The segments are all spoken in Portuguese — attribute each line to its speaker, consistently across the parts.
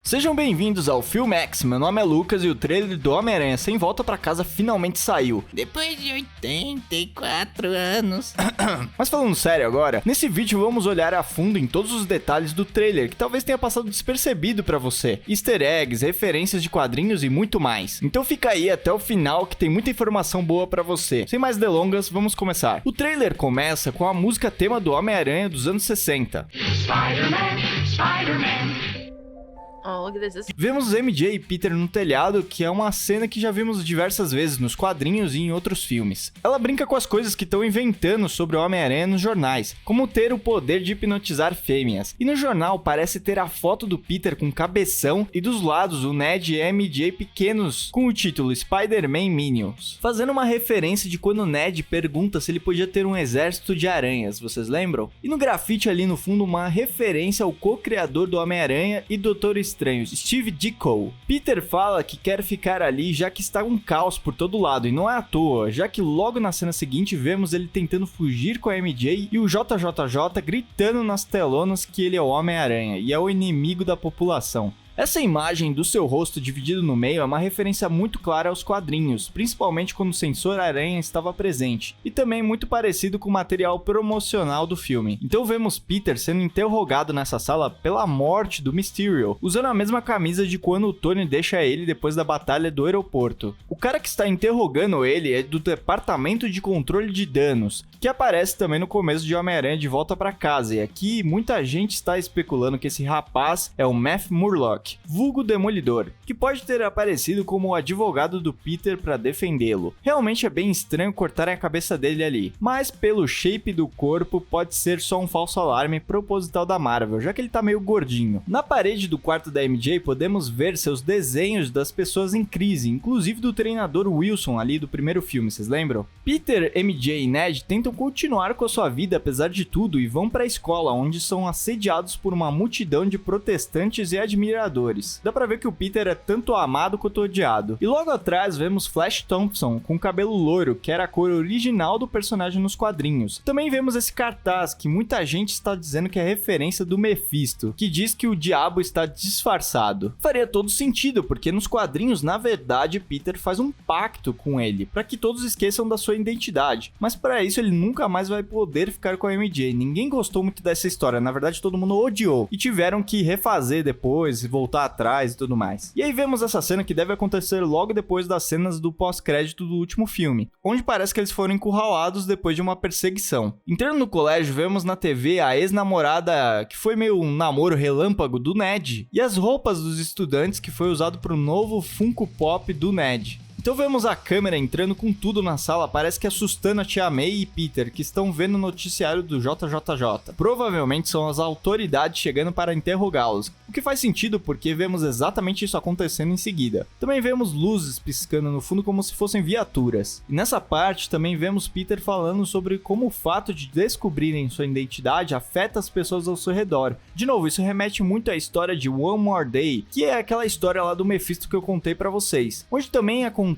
Speaker 1: Sejam bem-vindos ao Filmex, meu nome é Lucas e o trailer do Homem-Aranha Sem Volta Pra Casa finalmente saiu.
Speaker 2: Depois de 84 anos.
Speaker 1: Mas falando sério agora, nesse vídeo vamos olhar a fundo em todos os detalhes do trailer que talvez tenha passado despercebido pra você. Easter eggs, referências de quadrinhos e muito mais. Então fica aí até o final que tem muita informação boa pra você. Sem mais delongas, vamos começar. O trailer começa com a música tema do Homem-Aranha dos anos 60.
Speaker 3: Spider-Man, Spider-Man.
Speaker 2: Oh, look at this.
Speaker 1: Vemos MJ e Peter no telhado, que é uma cena que já vimos diversas vezes nos quadrinhos e em outros filmes. Ela brinca com as coisas que estão inventando sobre o Homem-Aranha nos jornais, como ter o poder de hipnotizar fêmeas. E no jornal parece ter a foto do Peter com cabeção e dos lados o Ned e a MJ pequenos, com o título Spider-Man Minions, fazendo uma referência de quando o Ned pergunta se ele podia ter um exército de aranhas, vocês lembram? E no grafite ali no fundo uma referência ao co-criador do Homem-Aranha e Doutor Estranho, Steve Ditko. Peter fala que quer ficar ali já que está um caos por todo lado, e não é à toa, já que logo na cena seguinte vemos ele tentando fugir com a MJ e o JJJ gritando nas telonas que ele é o Homem-Aranha e é o inimigo da população. Essa imagem do seu rosto dividido no meio é uma referência muito clara aos quadrinhos, principalmente quando o Sensor Aranha estava presente, e também muito parecido com o material promocional do filme. Então vemos Peter sendo interrogado nessa sala pela morte do Mysterio, usando a mesma camisa de quando o Tony deixa ele depois da batalha do aeroporto. O cara que está interrogando ele é do Departamento de Controle de Danos, que aparece também no começo de Homem-Aranha de Volta Pra Casa, e aqui muita gente está especulando que esse rapaz é o Matt Murdock, vulgo Demolidor, que pode ter aparecido como o advogado do Peter para defendê-lo. Realmente é bem estranho cortarem a cabeça dele ali, mas pelo shape do corpo pode ser só um falso alarme proposital da Marvel, já que ele tá meio gordinho. Na parede do quarto da MJ podemos ver seus desenhos das pessoas em crise, inclusive do treinador Wilson ali do primeiro filme, vocês lembram? Peter, MJ e Ned tentam continuar com a sua vida apesar de tudo e vão para a escola, onde são assediados por uma multidão de protestantes e admiradores. Dá pra ver que o Peter é tanto amado quanto odiado. E logo atrás vemos Flash Thompson com cabelo loiro, que era a cor original do personagem nos quadrinhos. Também vemos esse cartaz que muita gente está dizendo que é referência do Mephisto, que diz que o diabo está disfarçado. Faria todo sentido, porque nos quadrinhos, na verdade, Peter faz um pacto com ele, para que todos esqueçam da sua identidade. Mas para isso ele nunca mais vai poder ficar com a MJ. Ninguém gostou muito dessa história, na verdade todo mundo odiou. E tiveram que refazer depois, voltar atrás e tudo mais. E aí vemos essa cena que deve acontecer logo depois das cenas do pós-crédito do último filme, onde parece que eles foram encurralados depois de uma perseguição. Entrando no colégio, vemos na TV a ex-namorada, que foi meio um namoro relâmpago do Ned, e as roupas dos estudantes que foi usado pro novo Funko Pop do Ned. Então vemos a câmera entrando com tudo na sala, parece que assustando a Tia May e Peter, que estão vendo o noticiário do JJJ. Provavelmente são as autoridades chegando para interrogá-los, o que faz sentido porque vemos exatamente isso acontecendo em seguida. Também vemos luzes piscando no fundo como se fossem viaturas. E nessa parte também vemos Peter falando sobre como o fato de descobrirem sua identidade afeta as pessoas ao seu redor. De novo, isso remete muito à história de One More Day, que é aquela história lá do Mephisto que eu contei pra vocês, onde também acontece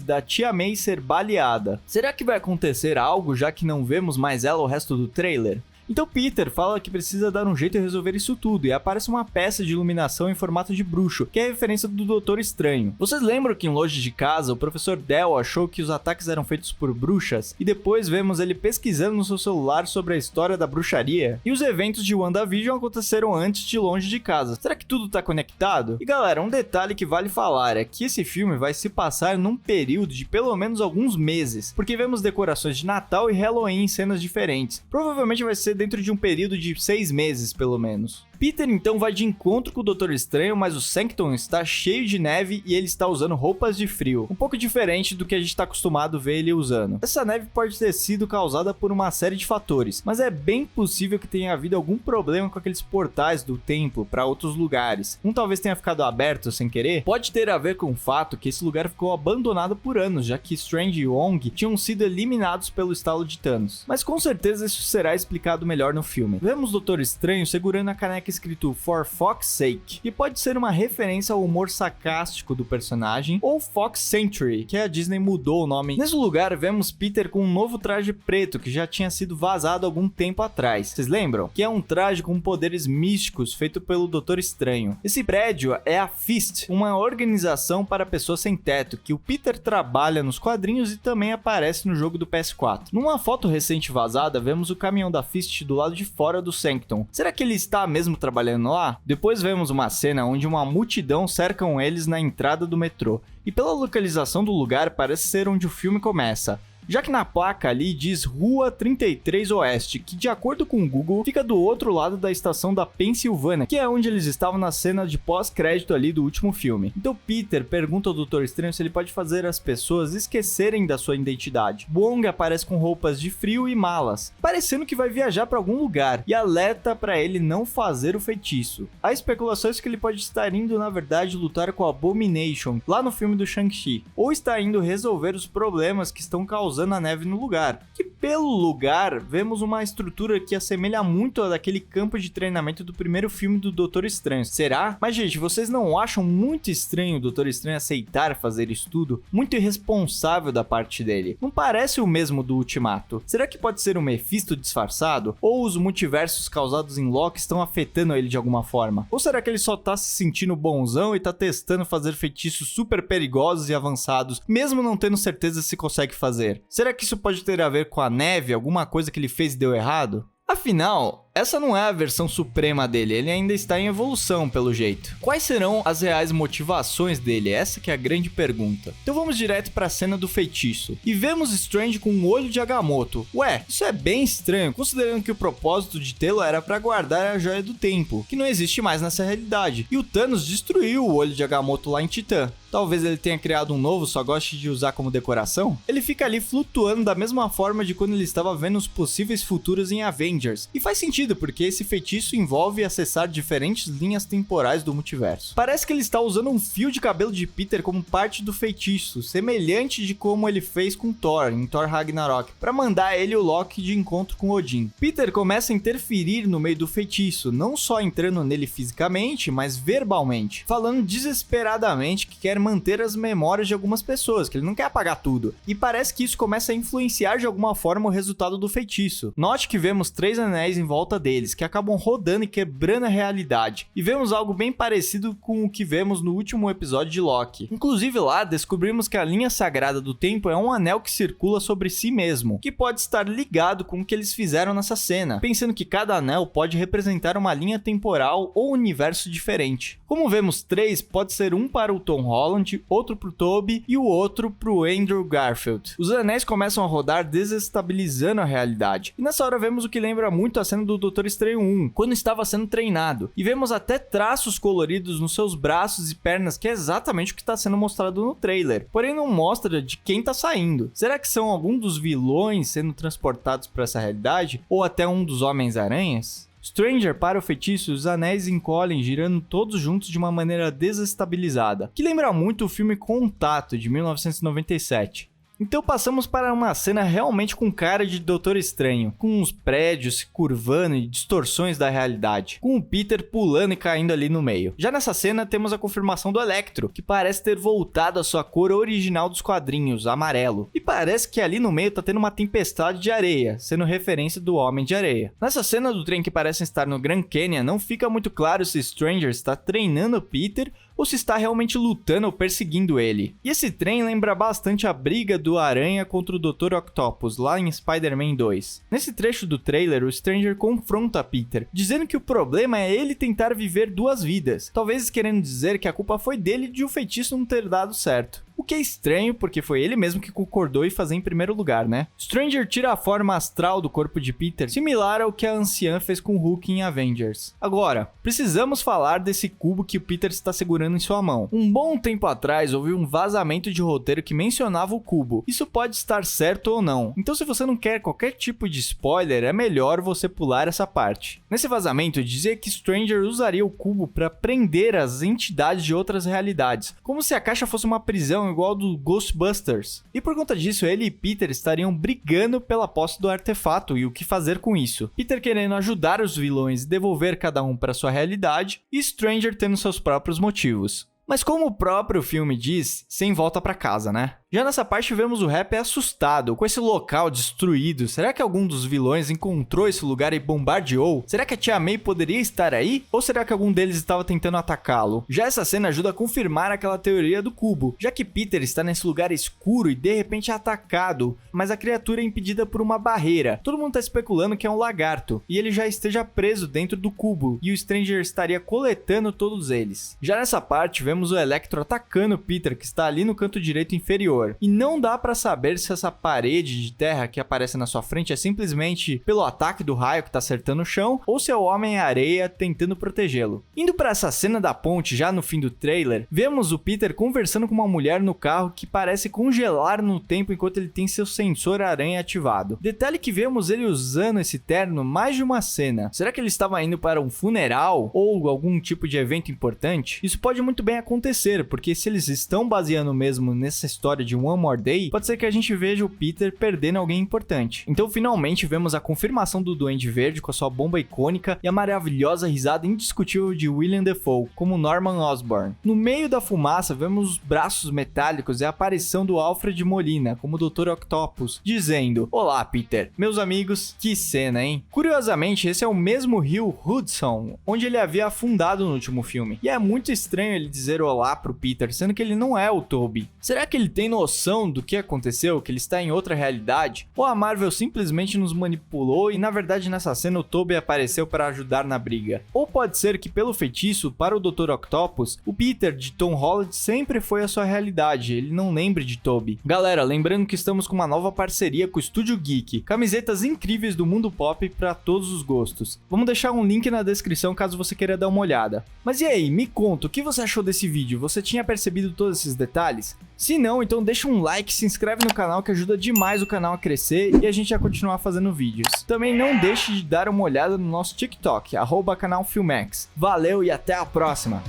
Speaker 1: da Tia May ser baleada. Será que vai acontecer algo já que não vemos mais ela o resto do trailer? Então Peter fala que precisa dar um jeito de resolver isso tudo, e aparece uma peça de iluminação em formato de bruxo, que é a referência do Doutor Estranho. Vocês lembram que em Longe de Casa, o professor Dell achou que os ataques eram feitos por bruxas? E depois vemos ele pesquisando no seu celular sobre a história da bruxaria? E os eventos de WandaVision aconteceram antes de Longe de Casa. Será que tudo tá conectado? E galera, um detalhe que vale falar é que esse filme vai se passar num período de pelo menos alguns meses, porque vemos decorações de Natal e Halloween em cenas diferentes. Provavelmente vai ser dentro de um período de 6 meses, pelo menos. Peter então vai de encontro com o Doutor Estranho, mas o Sanctum está cheio de neve e ele está usando roupas de frio, um pouco diferente do que a gente está acostumado a ver ele usando. Essa neve pode ter sido causada por uma série de fatores, mas é bem possível que tenha havido algum problema com aqueles portais do templo para outros lugares. Um talvez tenha ficado aberto sem querer, pode ter a ver com o fato que esse lugar ficou abandonado por anos, já que Strange e Wong tinham sido eliminados pelo estalo de Thanos. Mas com certeza isso será explicado melhor no filme. Vemos o Doutor Estranho segurando a caneca escrito For Fox's Sake, que pode ser uma referência ao humor sarcástico do personagem, ou Fox Century, que a Disney mudou o nome. Nesse lugar, vemos Peter com um novo traje preto, que já tinha sido vazado algum tempo atrás. Vocês lembram? Que é um traje com poderes místicos feito pelo Doutor Estranho. Esse prédio é a Fist, uma organização para pessoas sem teto, que o Peter trabalha nos quadrinhos e também aparece no jogo do PS4. Numa foto recente vazada, vemos o caminhão da Fist do lado de fora do Sanctum. Será que ele está mesmo trabalhando lá? Depois vemos uma cena onde uma multidão cercam eles na entrada do metrô. E pela localização do lugar, parece ser onde o filme começa, já que na placa ali diz Rua 33 Oeste, que de acordo com o Google, fica do outro lado da estação da Pensilvânia, que é onde eles estavam na cena de pós-crédito ali do último filme. Então Peter pergunta ao Doutor Estranho se ele pode fazer as pessoas esquecerem da sua identidade. Wong aparece com roupas de frio e malas, parecendo que vai viajar para algum lugar, e alerta para ele não fazer o feitiço. Há especulações que ele pode estar indo na verdade lutar com a Abomination, lá no filme do Shang-Chi, ou está indo resolver os problemas que estão causando a neve no lugar, que pelo lugar vemos uma estrutura que assemelha muito a daquele campo de treinamento do primeiro filme do Doutor Estranho. Será? Mas gente, vocês não acham muito estranho o Doutor Estranho aceitar fazer isso tudo? Muito irresponsável da parte dele. Não parece o mesmo do Ultimato. Será que pode ser um Mephisto disfarçado? Ou os multiversos causados em Loki estão afetando ele de alguma forma? Ou será que ele só tá se sentindo bonzão e tá testando fazer feitiços super perigosos e avançados, mesmo não tendo certeza se consegue fazer? Será que isso pode ter a ver com a neve, alguma coisa que ele fez e deu errado? Afinal, essa não é a versão suprema dele, ele ainda está em evolução pelo jeito. Quais serão as reais motivações dele? Essa que é a grande pergunta. Então vamos direto para a cena do feitiço. E vemos Strange com um olho de Agamotto. Ué, isso é bem estranho, considerando que o propósito de tê-lo era para guardar a Joia do Tempo, que não existe mais nessa realidade. E o Thanos destruiu o olho de Agamotto lá em Titã. Talvez ele tenha criado um novo, só goste de usar como decoração? Ele fica ali flutuando da mesma forma de quando ele estava vendo os possíveis futuros em Avengers. E faz sentido, porque esse feitiço envolve acessar diferentes linhas temporais do multiverso. Parece que ele está usando um fio de cabelo de Peter como parte do feitiço, semelhante de como ele fez com Thor, em Thor Ragnarok, para mandar ele e o Loki de encontro com Odin. Peter começa a interferir no meio do feitiço, não só entrando nele fisicamente, mas verbalmente, falando desesperadamente que quer manter as memórias de algumas pessoas, que ele não quer apagar tudo. E parece que isso começa a influenciar de alguma forma o resultado do feitiço. Note que vemos 3 anéis em volta deles, que acabam rodando e quebrando a realidade. E vemos algo bem parecido com o que vemos no último episódio de Loki. Inclusive lá, descobrimos que a linha sagrada do tempo é um anel que circula sobre si mesmo, que pode estar ligado com o que eles fizeram nessa cena, pensando que cada anel pode representar uma linha temporal ou universo diferente. Como vemos 3, pode ser um para o Tom Holland, outro pro Tobey e o outro pro Andrew Garfield. Os anéis começam a rodar desestabilizando a realidade. E nessa hora vemos o que lembra muito a cena do Doutor Estranho 1, quando estava sendo treinado. E vemos até traços coloridos nos seus braços e pernas, que é exatamente o que está sendo mostrado no trailer. Porém não mostra de quem tá saindo. Será que são algum dos vilões sendo transportados para essa realidade? Ou até um dos Homens-Aranhas? Stranger para o feitiço, os anéis encolhem girando todos juntos de uma maneira desestabilizada, que lembra muito o filme Contato, de 1997. Então passamos para uma cena realmente com cara de Doutor Estranho, com os prédios se curvando e distorções da realidade, com o Peter pulando e caindo ali no meio. Já nessa cena temos a confirmação do Electro, que parece ter voltado à sua cor original dos quadrinhos, amarelo. E parece que ali no meio tá tendo uma tempestade de areia, sendo referência do Homem de Areia. Nessa cena do trem que parece estar no Grand Canyon, não fica muito claro se Stranger está treinando o Peter ou se está realmente lutando ou perseguindo ele. E esse trem lembra bastante a briga do Aranha contra o Dr. Octopus, lá em Spider-Man 2. Nesse trecho do trailer, o Stranger confronta Peter, dizendo que o problema é ele tentar viver 2 vidas, talvez querendo dizer que a culpa foi dele de o feitiço não ter dado certo. O que é estranho, porque foi ele mesmo que concordou em fazer em primeiro lugar, né? Stranger tira a forma astral do corpo de Peter, similar ao que a anciã fez com Hulk em Avengers. Agora, precisamos falar desse cubo que o Peter está segurando em sua mão. Um bom tempo atrás, houve um vazamento de roteiro que mencionava o cubo. Isso pode estar certo ou não. Então, se você não quer qualquer tipo de spoiler, é melhor você pular essa parte. Nesse vazamento, dizia que Stranger usaria o cubo para prender as entidades de outras realidades, como se a caixa fosse uma prisão igual do Ghostbusters. E por conta disso, ele e Peter estariam brigando pela posse do artefato e o que fazer com isso. Peter querendo ajudar os vilões e devolver cada um para sua realidade, e Stranger tendo seus próprios motivos. Mas como o próprio filme diz, sem volta pra casa, né? Já nessa parte vemos o Happy assustado, com esse local destruído. Será que algum dos vilões encontrou esse lugar e bombardeou? Será que a Tia May poderia estar aí? Ou será que algum deles estava tentando atacá-lo? Já essa cena ajuda a confirmar aquela teoria do cubo, já que Peter está nesse lugar escuro e de repente é atacado, mas a criatura é impedida por uma barreira. Todo mundo está especulando que é um lagarto, e ele já esteja preso dentro do cubo, e o Stranger estaria coletando todos eles. Já nessa parte vemos o Electro atacando Peter, que está ali no canto direito inferior. E não dá pra saber se essa parede de terra que aparece na sua frente é simplesmente pelo ataque do raio que tá acertando o chão, ou se é o Homem-Areia tentando protegê-lo. Indo pra essa cena da ponte, já no fim do trailer, vemos o Peter conversando com uma mulher no carro que parece congelar no tempo enquanto ele tem seu sensor aranha ativado. Detalhe que vemos ele usando esse terno mais de uma cena. Será que ele estava indo para um funeral ou algum tipo de evento importante? Isso pode muito bem acontecer, porque se eles estão baseando mesmo nessa história de One More Day, pode ser que a gente veja o Peter perdendo alguém importante. Então finalmente vemos a confirmação do Duende Verde com a sua bomba icônica e a maravilhosa risada indiscutível de William Dafoe como Norman Osborn. No meio da fumaça vemos os braços metálicos e a aparição do Alfred Molina como Dr. Octopus, dizendo: "Olá Peter, meus amigos, que cena, hein?" Curiosamente, esse é o mesmo rio Hudson onde ele havia afundado no último filme, e é muito estranho ele dizer olá pro Peter, sendo que ele não é o Tobey. Será que ele tem noção do que aconteceu, que ele está em outra realidade? Ou a Marvel simplesmente nos manipulou e na verdade nessa cena o Tobey apareceu para ajudar na briga? Ou pode ser que pelo feitiço, para o Dr. Octopus, o Peter de Tom Holland sempre foi a sua realidade, ele não lembre de Tobey. Galera, lembrando que estamos com uma nova parceria com o Estúdio Geek, camisetas incríveis do mundo pop para todos os gostos. Vamos deixar um link na descrição caso você queira dar uma olhada. Mas e aí, me conta, o que você achou desse vídeo? Você tinha percebido todos esses detalhes? Se não, então deixa um like, se inscreve no canal que ajuda demais o canal a crescer e a gente a continuar fazendo vídeos. Também não deixe de dar uma olhada no nosso TikTok, @canalfilmex. Valeu e até a próxima!